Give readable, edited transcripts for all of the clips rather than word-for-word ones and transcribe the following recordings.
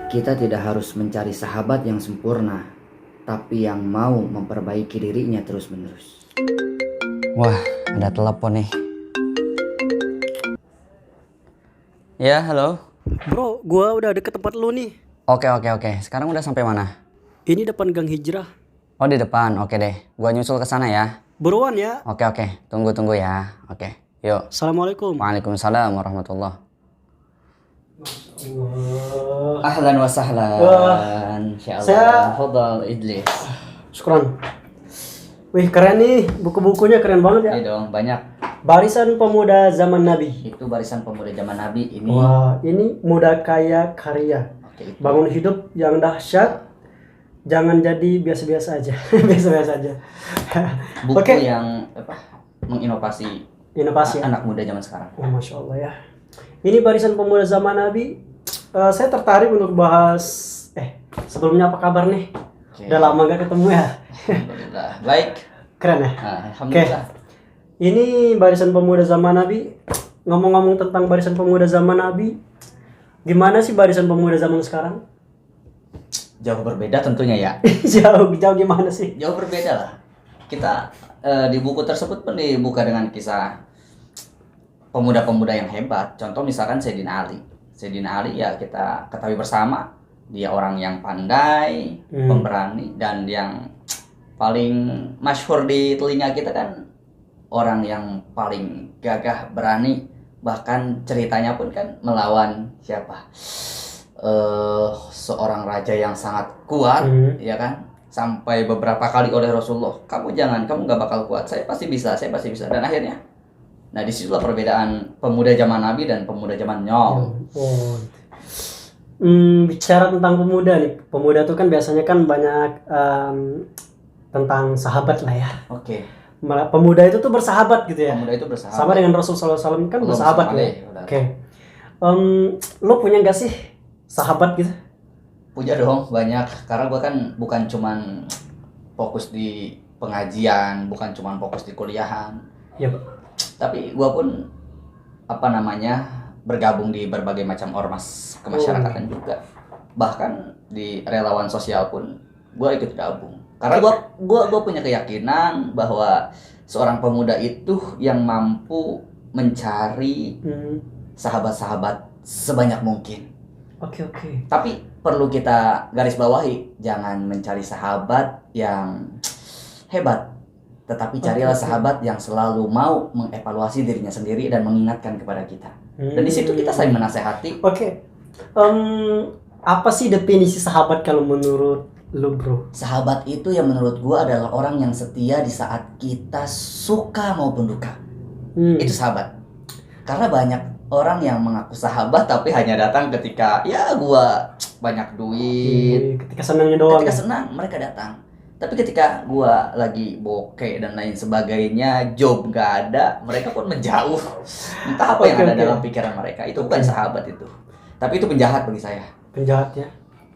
Kita tidak harus mencari sahabat yang sempurna, tapi yang mau memperbaiki dirinya terus-menerus. Wah, ada telepon nih. Ya, halo. Bro, gua udah deket tempat lu nih. Oke. Sekarang udah sampai mana? Ini depan Gang Hijrah. Oh, di depan. Oke deh. Gua nyusul ke sana ya. Buruan ya. Oke. Tunggu ya. Oke. Yuk. Assalamualaikum. Waalaikumsalam warahmatullah. Wah. Ahlan wa sahlan. Insyaallah. Fadal Idlis. Syukran. Wih, keren nih. Buku-bukunya keren banget ya. Ini dong, banyak. Barisan Pemuda Zaman Nabi. Itu barisan pemuda zaman Nabi ini. Wah, ini muda kaya karya. Oke, itu. Bangun hidup yang dahsyat. Jangan jadi biasa-biasa aja. Biasa-biasa aja. Buku Oke. yang menginovasi Inovasi ya. anak muda zaman sekarang. Oh, Masya Allah ya. Ini Barisan Pemuda Zaman Nabi. Saya tertarik untuk bahas. Sebelumnya apa kabar nih? Oke. Udah lama gak ketemu ya. Alhamdulillah. Baik. Keren ya. Alhamdulillah. Ini Barisan Pemuda Zaman Nabi. Ngomong-ngomong tentang Barisan Pemuda Zaman Nabi, gimana sih Barisan Pemuda zaman sekarang? Jauh berbeda tentunya ya. jauh gimana sih? Jauh berbeda lah. Kita di buku tersebut pun dibuka dengan kisah pemuda-pemuda yang hebat. Contoh misalkan Sayyidina Ali. Sayyidina Ali ya kita ketahui bersama, dia orang yang pandai, pemberani, dan yang paling masyhur di telinga kita kan orang yang paling gagah, berani, bahkan ceritanya pun kan melawan siapa? Seorang raja yang sangat kuat, ya kan? Sampai beberapa kali oleh Rasulullah, kamu nggak bakal kuat, saya pasti bisa, dan akhirnya, nah disitulah perbedaan pemuda zaman Nabi dan pemuda zaman Nyong. Bicara tentang pemuda nih, pemuda tuh kan biasanya kan banyak tentang sahabat lah ya. Oke. Pemuda itu tuh bersahabat gitu ya. Pemuda itu bersahabat. Sama dengan Rasul SAW kan Allah bersahabat bersama ya. deh, Oke. Lo punya nggak sih sahabat gitu? Punya dong, banyak. Karena gua kan bukan cuman fokus di pengajian, bukan cuman fokus di kuliahan. Iya, Pak. Tapi gua pun bergabung di berbagai macam ormas kemasyarakatan juga. Bahkan di relawan sosial pun gua ikut gabung. Karena gua punya keyakinan bahwa seorang pemuda itu yang mampu mencari sahabat-sahabat sebanyak mungkin. Oke. Tapi perlu kita garis bawahi, jangan mencari sahabat yang hebat, tetapi carilah sahabat yang selalu mau mengevaluasi dirinya sendiri dan mengingatkan kepada kita. Dan di situ kita saling menasehati. Oke. Apa sih definisi sahabat kalau menurut lu, bro? Sahabat itu yang menurut gua adalah orang yang setia di saat kita suka maupun duka. Itu sahabat. Karena banyak orang yang mengaku sahabat tapi hanya datang ketika ya gua banyak duit. Ketika senangnya doang. Ketika senang mereka datang. Tapi ketika gua lagi bokeh dan lain sebagainya, job gak ada, mereka pun menjauh. Entah apa yang ada dalam pikiran mereka. Itu bukan sahabat itu. Tapi itu penjahat bagi saya. Penjahat ya.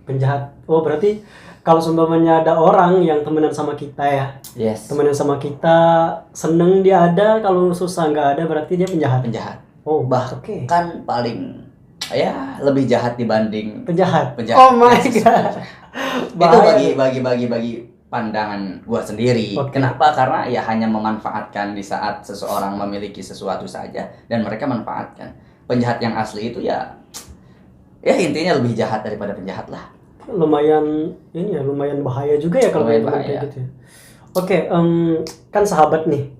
Penjahat. Oh, berarti kalau seumpamanya ada orang yang temenan sama kita ya. Yes. Temenan sama kita, seneng dia ada, kalau susah nggak ada berarti dia penjahat. Penjahat. Oh, bahkan paling ya lebih jahat dibanding penjahat. Oh my god. Itu bagi pandangan gua sendiri. Kenapa? Karena ya hanya memanfaatkan di saat seseorang memiliki sesuatu saja dan mereka manfaatkan. Penjahat yang asli itu ya intinya lebih jahat daripada penjahat lah. Lumayan bahaya juga ya kalau kayak gitu ya. Oke, kan sahabat nih.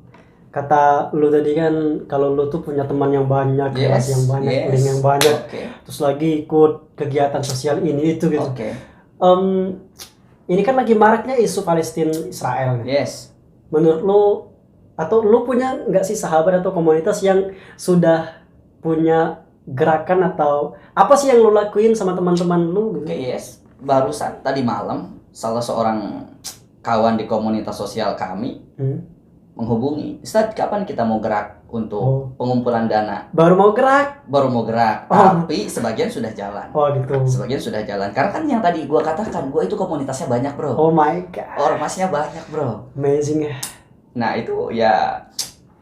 Kata lu tadi kan kalau lu tuh punya teman yang banyak, relasi yang banyak, link yang banyak. Terus lagi ikut kegiatan sosial ini itu gitu. Ini kan lagi maraknya isu Palestina Israel. Yes. Menurut lu atau lu punya nggak sih sahabat atau komunitas yang sudah punya gerakan atau apa sih yang lu lakuin sama teman-teman lu gitu? Yes. Barusan tadi malam salah seorang kawan di komunitas sosial kami menghubungi, Ustaz, kapan kita mau gerak untuk pengumpulan dana? Baru mau gerak, tapi sebagian sudah jalan. Gitu. Sebagian sudah jalan. Karena kan yang tadi gua katakan, gua itu komunitasnya banyak, bro. Oh my god. Ormasnya banyak, bro. Amazing ya. Nah itu ya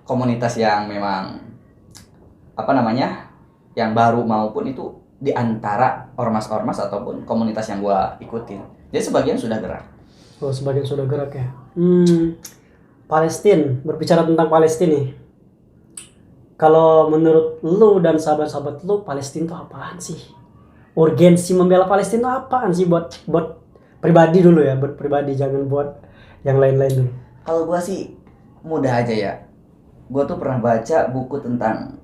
komunitas yang memang yang baru maupun itu di antara ormas-ormas ataupun komunitas yang gue ikutin. Jadi sebagian sudah gerak. Oh, sebagian sudah gerak ya. Palestina, berbicara tentang Palestina nih. Kalau menurut lu dan sahabat-sahabat lu, Palestina itu apaan sih? Urgensi membela Palestina itu apaan sih buat pribadi dulu ya, buat pribadi, jangan buat yang lain-lain dulu. Kalau gue sih mudah aja ya. Gue tuh pernah baca buku tentang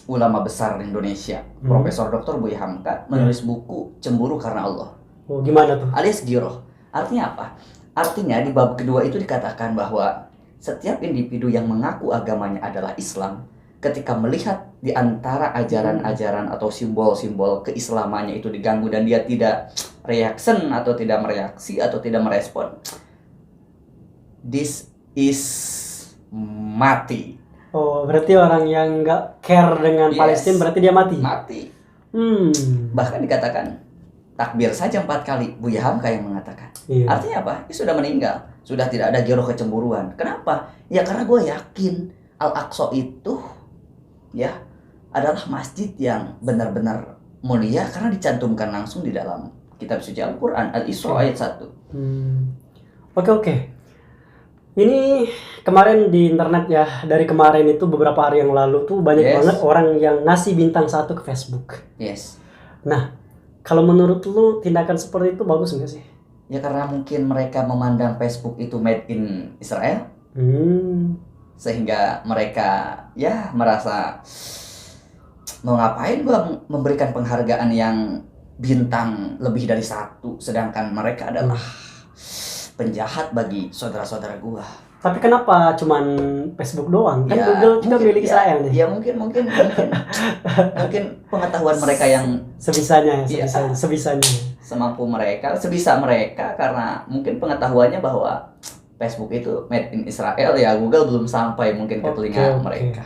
ulama besar Indonesia, Profesor Dr. Buya Hamka menulis buku Cemburu Karena Allah. Oh, gimana tuh? Alias Giroh. Artinya apa? Artinya di bab kedua itu dikatakan bahwa setiap individu yang mengaku agamanya adalah Islam, ketika melihat di antara ajaran-ajaran atau simbol-simbol keislamannya itu diganggu dan dia tidak reaction atau tidak mereaksi atau tidak merespon, this is mati. Oh, berarti orang yang nggak care dengan Palestina berarti dia mati? Mati. Bahkan dikatakan takbir saja 4 kali. Buya Hamka yang mengatakan. Iya. Artinya apa? Dia sudah meninggal. Sudah tidak ada giroh kecemburuan. Kenapa? Ya karena gue yakin Al-Aqsa itu ya adalah masjid yang benar-benar mulia karena dicantumkan langsung di dalam kitab suci Al-Quran Al-Isra ayat 1. Oke. Ini kemarin di internet ya, dari kemarin itu beberapa hari yang lalu tuh banyak banget orang yang ngasih bintang 1 ke Facebook. Yes. Nah, kalau menurut lu tindakan seperti itu bagus nggak sih? Ya karena mungkin mereka memandang Facebook itu made in Israel. Sehingga mereka ya merasa mau ngapain gua memberikan penghargaan yang bintang lebih dari 1 sedangkan mereka adalah penjahat bagi saudara-saudara gua. Tapi kenapa cuman Facebook doang? Kan Ya, Google juga mungkin, milik Israel nih. Ya mungkin pengetahuan mereka yang sebisanya. semampu mereka, sebisa mereka karena mungkin pengetahuannya bahwa Facebook itu made in Israel ya Google belum sampai mungkin ke telinga mereka.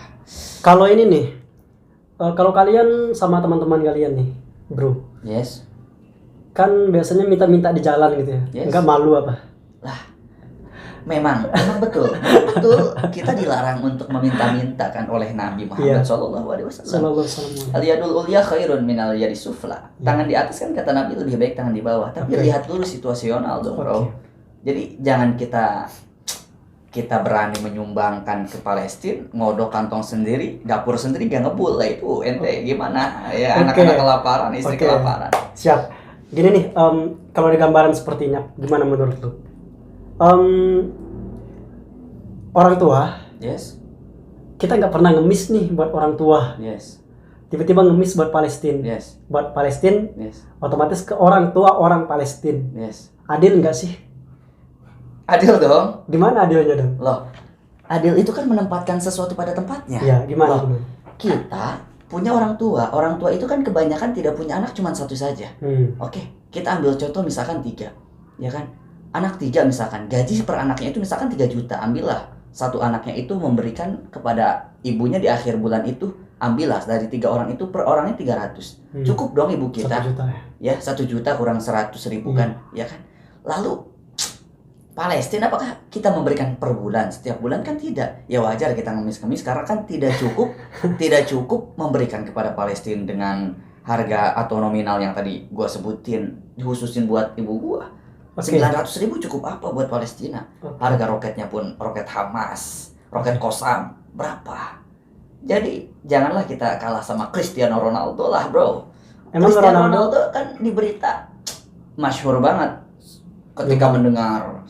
Kalau ini nih, kalau kalian sama teman-teman kalian nih, bro. Yes. Kan biasanya minta-minta di jalan gitu ya. Yes. Enggak malu apa? Lah, memang betul kita dilarang untuk meminta-minta kan oleh Nabi Muhammad Shallallahu Alaihi Wasallam. Al-yadul ulya khairun minal yadi sufla. Tangan di atas kan kata Nabi lebih baik tangan di bawah. Tapi lihat dulu situasional dong, bro. Jadi jangan kita berani menyumbangkan ke Palestina, ngodok kantong sendiri, dapur sendiri gak ngebul lah itu ente gimana ya anak-anak kelaparan, istri kelaparan. Siap. Gini nih, kalau ada gambaran sepertinya, gimana menurut lu? Orang tua, yes, kita nggak pernah ngemis nih buat orang tua. Yes. Tiba-tiba ngemis buat Palestina. Yes. Buat Palestina, yes, otomatis ke orang tua orang Palestina. Yes. Adil nggak sih? Adil dong. Gimana adilnya dong? Loh, adil itu kan menempatkan sesuatu pada tempatnya. Ya, gimana? Loh, kita punya orang tua itu kan kebanyakan tidak punya anak cuma 1 saja. Oke, kita ambil contoh misalkan 3, ya kan? Anak 3 misalkan, gaji per anaknya itu misalkan 3 juta, ambillah 1 anaknya itu memberikan kepada ibunya di akhir bulan itu, ambillah dari 3 orang itu per orangnya 300. Cukup dong ibu kita. 1 juta ya? 1 juta kurang 100.000 kan, ya kan? Lalu Palestina apakah kita memberikan per bulan? Setiap bulan kan tidak. Ya wajar kita ngemis-ngemis karena kan tidak cukup memberikan kepada Palestina dengan harga atau nominal yang tadi gua sebutin, dikhususin buat ibu gua. 900.000 cukup apa buat Palestina? Harga roketnya pun roket Hamas, roket Qassam berapa? Jadi janganlah kita kalah sama Cristiano Ronaldo lah, bro. Emang Cristiano Ronaldo kan di berita masyhur banget ketika mendengar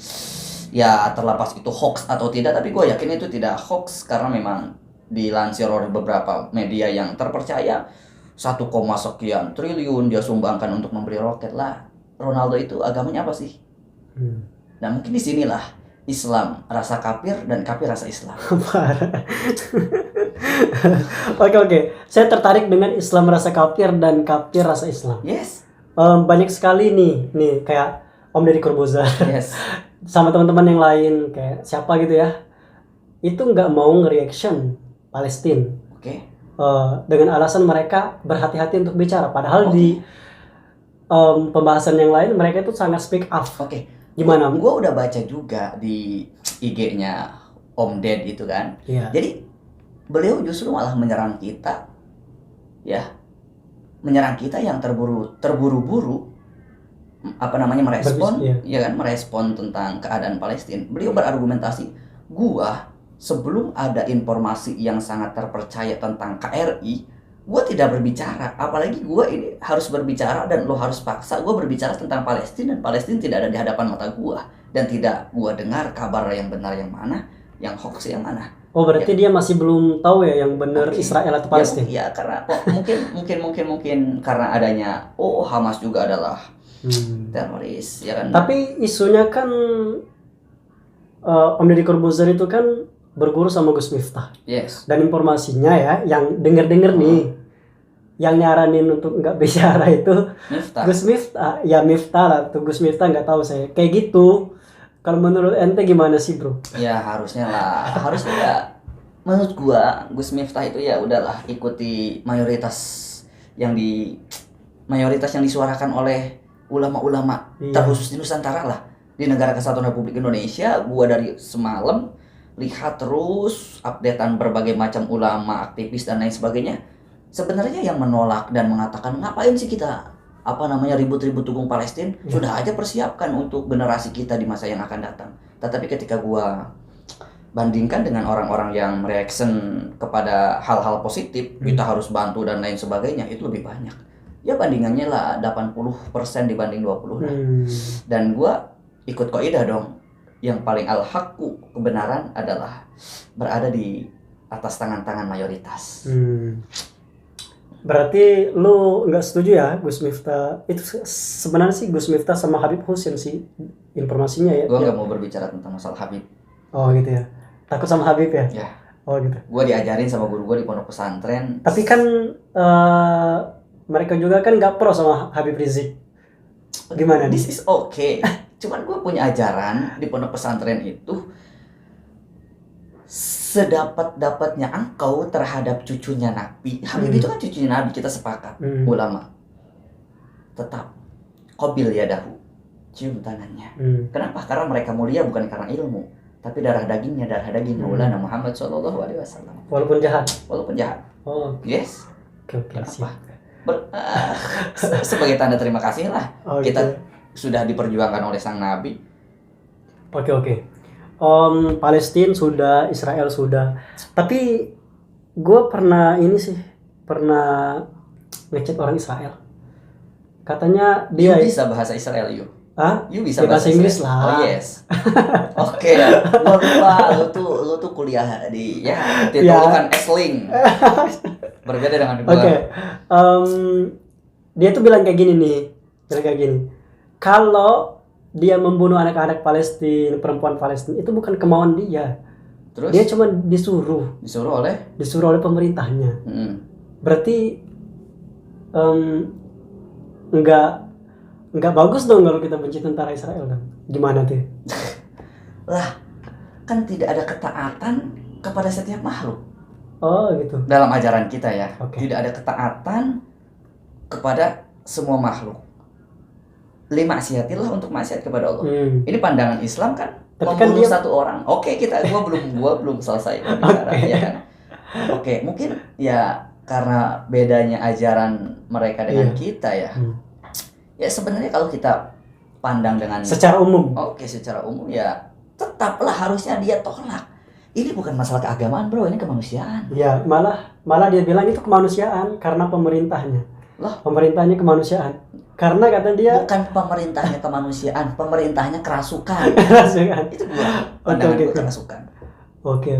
ya terlepas itu hoax atau tidak, tapi gue yakin itu tidak hoax karena memang dilansir oleh beberapa media yang terpercaya 1, sekian triliun dia sumbangkan untuk membeli roket lah. Ronaldo itu agamanya apa sih? Nah mungkin disinilah Islam rasa kafir dan kafir rasa Islam. Oke. Saya tertarik dengan Islam rasa kafir dan kafir rasa Islam. Yes. Banyak sekali nih kayak Om Deddy Corbuzier. Yes. Sama teman-teman yang lain kayak siapa gitu ya. Itu nggak mau nge-reaction Palestina. Oke. Dengan alasan mereka berhati-hati untuk bicara. Padahal di pembahasan yang lain mereka itu sangat speak up. Oke. Gimana? Gue udah baca juga di IG-nya Om Ded itu kan. Iya. Jadi beliau justru malah menyerang kita, ya, menyerang kita yang terburu-buru merespon, ya kan, merespon tentang keadaan Palestina. Beliau berargumentasi, gua sebelum ada informasi yang sangat terpercaya tentang KRI, gua tidak berbicara. Apalagi gua ini harus berbicara dan lo harus paksa gua berbicara tentang Palestina, dan Palestina tidak ada di hadapan mata gua, dan tidak gua dengar kabar yang benar yang mana, yang hoax yang mana. Oh, berarti dia masih belum tahu ya yang benar Israel atau Palestina? Ya karena mungkin karena adanya Hamas juga adalah teroris, ya kan. Tapi isunya kan Om Deddy Corbuzier itu kan berguru sama Gus Miftah. Yes. Dan informasinya ya, yang denger nih, yang nyaranin untuk nggak bicara itu Miftah. Gus Miftah. Ya Miftah lah, tuh Gus Miftah nggak tahu saya. Kayak gitu. Kalau menurut ente gimana sih, bro? Ya harusnya ya. Menurut gua Gus Miftah itu ya udahlah ikuti mayoritas yang disuarakan oleh ulama-ulama terkhusus di Nusantara lah, di Negara Kesatuan Republik Indonesia. Gua dari semalam lihat terus updatean berbagai macam ulama, aktivis dan lain sebagainya. Sebenarnya yang menolak dan mengatakan ngapain sih kita ribut-ribut dukung Palestina, sudah aja persiapkan untuk generasi kita di masa yang akan datang. Tetapi ketika gua bandingkan dengan orang-orang yang reaction kepada hal-hal positif, kita harus bantu dan lain sebagainya, itu lebih banyak. Ya bandingannya lah 80% dibanding 20 lah. Dan gua ikut kaidah dong. Yang paling al-haqqu, kebenaran adalah berada di atas tangan-tangan mayoritas. Berarti lu nggak setuju ya Gus Miftah? Itu sebenarnya sih Gus Miftah sama Habib Hussein sih informasinya ya. Gua nggak mau berbicara tentang masalah Habib. Oh gitu ya. Takut sama Habib ya? Ya. Oh gitu. Gua diajarin sama guru gua di pondok pesantren. Tapi kan mereka juga kan nggak pro sama Habib Rizik. Gimana? This is okay. Cuman gue punya ajaran di pondok pesantren itu, sedapat-dapatnya engkau terhadap cucunya Nabi. Habib itu kan cucunya Nabi, kita sepakat, ulama. Tetap qabil yadahu, cium tangannya. Kenapa? Karena mereka mulia bukan karena ilmu, tapi darah daging Maulana Muhammad SAW. Walaupun jahat. Oh. Yes. Kenapa? Sebagai tanda terima kasih lah, kita sudah diperjuangkan oleh sang Nabi. Oke. Palestina sudah, Israel sudah. Tapi gue pernah ngecek orang Israel. Katanya dia bisa bahasa Israel yuk. You bisa bahasa Inggris lah. Oh yes. Oke. Lu tuh kuliah di kan Esling. Berbeda dengan gue. Oke. Dia tuh bilang kayak gini. Kalau dia membunuh anak-anak Palestina, perempuan Palestina, itu bukan kemauan dia. Terus? Dia cuma disuruh oleh pemerintahnya. Berarti nggak bagus dong kalau kita benci tentara Israel kan? Gimana tuh? Lah, kan tidak ada ketaatan kepada setiap makhluk. Oh gitu. Dalam ajaran kita ya, tidak ada ketaatan kepada semua makhluk. Maksiatilah untuk maksiat kepada Allah. Ini pandangan Islam kan, membunuh satu orang. Gua belum selesai bicara ya kan. Mungkin ya karena bedanya ajaran mereka dengan kita ya. Ya sebenarnya kalau kita pandang dengan secara umum. Secara umum ya tetaplah harusnya dia tolak. Ini bukan masalah keagamaan, bro, ini kemanusiaan. Ya, malah dia bilang itu kemanusiaan karena pemerintahnya. Loh, pemerintahnya kemanusiaan. Karena kata dia bukan pemerintahnya kemanusiaan, pemerintahnya kerasukan. Itu gua pandangan gua kerasukan. Oke.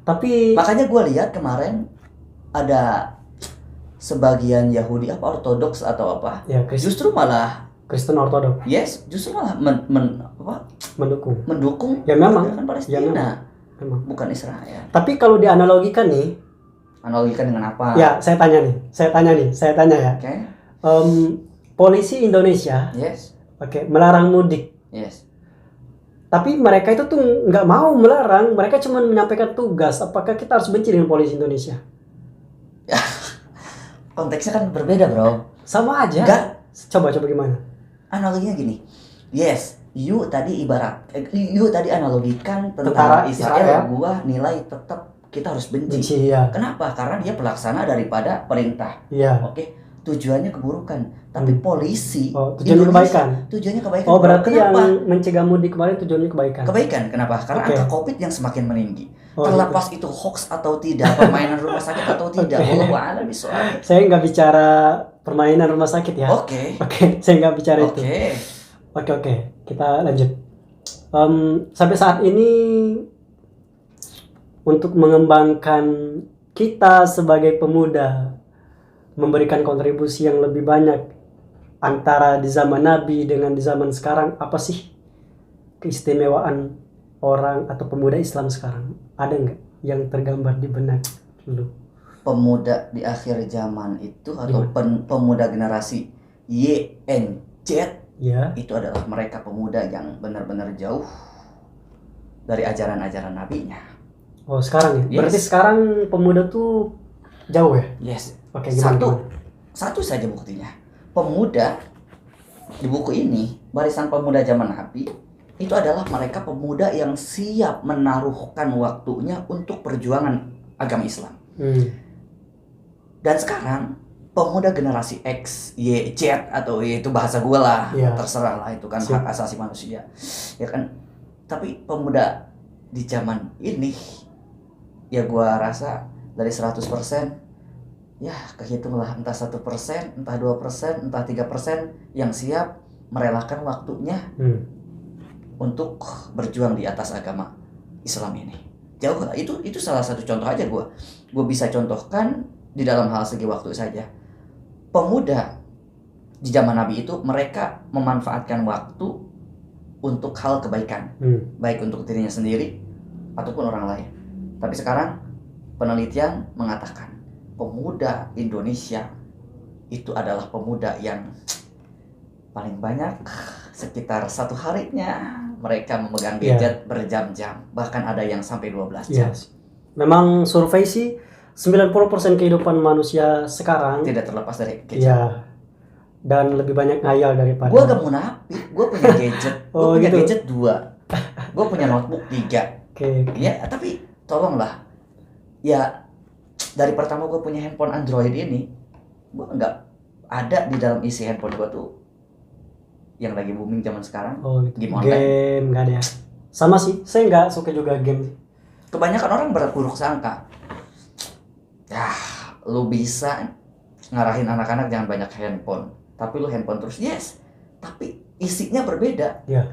Tapi makanya gua lihat kemarin ada sebagian Yahudi ortodoks atau apa? Ya, justru malah Kristen ortodoks. Yes, justru malah mendukung ya memang Palestina. Ya, memang. Bukan Israel. Tapi kalau dianalogikan nih, dengan apa? Ya, saya tanya ya. Oke. Polisi Indonesia, melarang mudik. Yes. Tapi mereka itu tuh nggak mau melarang, mereka cuma menyampaikan tugas. Apakah kita harus benci dengan polisi Indonesia? Konteksnya kan berbeda, bro. Sama aja. Enggak. Coba gimana? Analoginya gini. Yes, you tadi analogikan tentara Israel. Gua nilai tetap kita harus benci. Ya. Kenapa? Karena dia pelaksana daripada perintah. Ya. Oke. tujuannya keburukan, tapi polisi tujuannya Indonesia kebaikan. tujuannya kebaikan. Berarti Kenapa? yang mencegah mudik kemarin tujuannya kebaikan. Kebaikan, kenapa? Karena Oke. angka COVID yang semakin meninggi. Oh, Terlepas itu hoax atau tidak, permainan rumah sakit atau tidak, Oke. wallahu a'lam bishawab. Saya nggak bicara permainan rumah sakit ya. Oke. Saya nggak bicara itu. Oke, kita lanjut. Sampai saat ini untuk mengembangkan kita sebagai pemuda, memberikan kontribusi yang lebih banyak antara di zaman Nabi dengan di zaman sekarang, apa sih keistimewaan orang atau pemuda Islam sekarang? Ada nggak yang tergambar di benak lu? Pemuda di akhir zaman itu atau pemuda generasi Y, N, Z Ya. itu adalah mereka pemuda yang benar-benar jauh dari ajaran-ajaran nabinya. Oh sekarang ya? Yes. Berarti sekarang pemuda tuh jauh ya? Yes. Oke, gimana? Satu saja buktinya. Pemuda di buku ini, barisan pemuda zaman Nabi, itu adalah mereka pemuda yang siap menaruhkan waktunya untuk perjuangan agama Islam. Dan sekarang pemuda generasi X, Y, Z atau itu bahasa gue lah, Ya. terserah lah, itu kan hak asasi manusia, ya kan. Tapi pemuda di zaman ini, ya gue rasa dari 100%, ya kehitunglah entah 1%, entah 2%, entah 3% yang siap merelakan waktunya untuk berjuang di atas agama Islam ini. Jauh lah, itu salah satu contoh aja gue bisa contohkan di dalam hal segi waktu saja. Pemuda di zaman Nabi itu mereka memanfaatkan waktu untuk hal kebaikan, baik untuk dirinya sendiri ataupun orang lain. Tapi sekarang penelitian mengatakan pemuda Indonesia itu adalah pemuda yang paling banyak, sekitar satu harinya mereka memegang gadget berjam-jam, bahkan ada yang sampai 12 jam. Yes. Memang survei sih 90% kehidupan manusia sekarang Tidak terlepas dari gadget. ya, dan lebih banyak ngayal daripada. Gue gak munafik, gue punya gadget, gue punya gitu. gadget 2, gue punya notebook 3. Oke. Ya, tapi tolonglah, ya dari pertama gue punya handphone Android ini, gue nggak ada di dalam isi handphone gue tuh yang lagi booming zaman sekarang, Gitu. game online. Game nggak ada ya. Sama sih, saya nggak suka juga game. Kebanyakan orang berburuk sangka, ya lu bisa ngarahin anak-anak jangan banyak handphone, tapi lu handphone terus, yes, tapi isinya berbeda. Ya.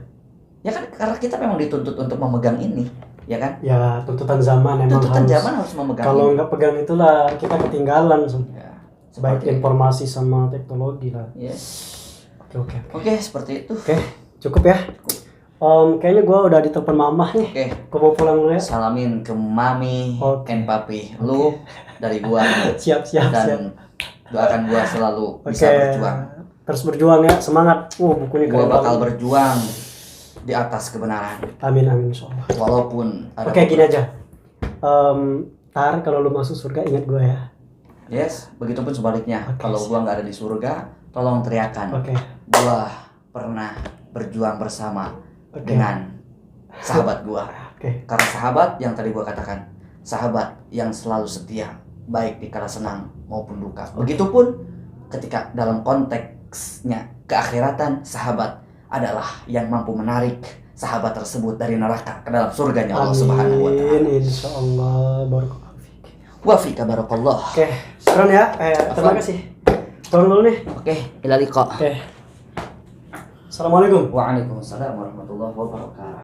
Ya kan, karena kita memang dituntut untuk memegang ini, ya kan? Ya tuntutan zaman emang Tuntutan harus. zaman harus memegang Kalau ini. nggak pegang itulah kita ketinggalan. Ya, Baik seperti itu. informasi sama teknologi lah. Yes. Oke. Oke, seperti itu. Oke, cukup ya. Kayaknya gue udah ditelepon mamah nih. Oke. Gue mau pulang dulu ya. Salamin ke mami Oke. and papi lu dari gua Siap. dan doakan gua selalu bisa Oke. berjuang. Terus berjuang ya, semangat. Bukunya Gua keren bakal banget. berjuang di atas kebenaran Amin insyaallah. walaupun ada Oke, gini aja. Tar kalau lu masuk surga ingat gue ya. Yes, begitupun sebaliknya. Oke, Kalau siap. gua nggak ada di surga, tolong teriakan. Oke. Gua pernah berjuang bersama Oke. dengan sahabat gua. Oke. Karena sahabat yang tadi gua katakan, sahabat yang selalu setia, baik di kala senang maupun duka. Begitupun ketika dalam konteksnya keakhiratan, sahabat adalah yang mampu menarik sahabat tersebut dari neraka ke dalam surganya Allah Subhanahu wa taala. Amin insyaallah. Barakallahu fiik. Wa fika barakallah. Oke, sekarang ya. Terima kasih. Turun dulu nih. Oke, ila liqa. Oke. Assalamualaikum. Waalaikumsalam warahmatullahi wabarakatuh.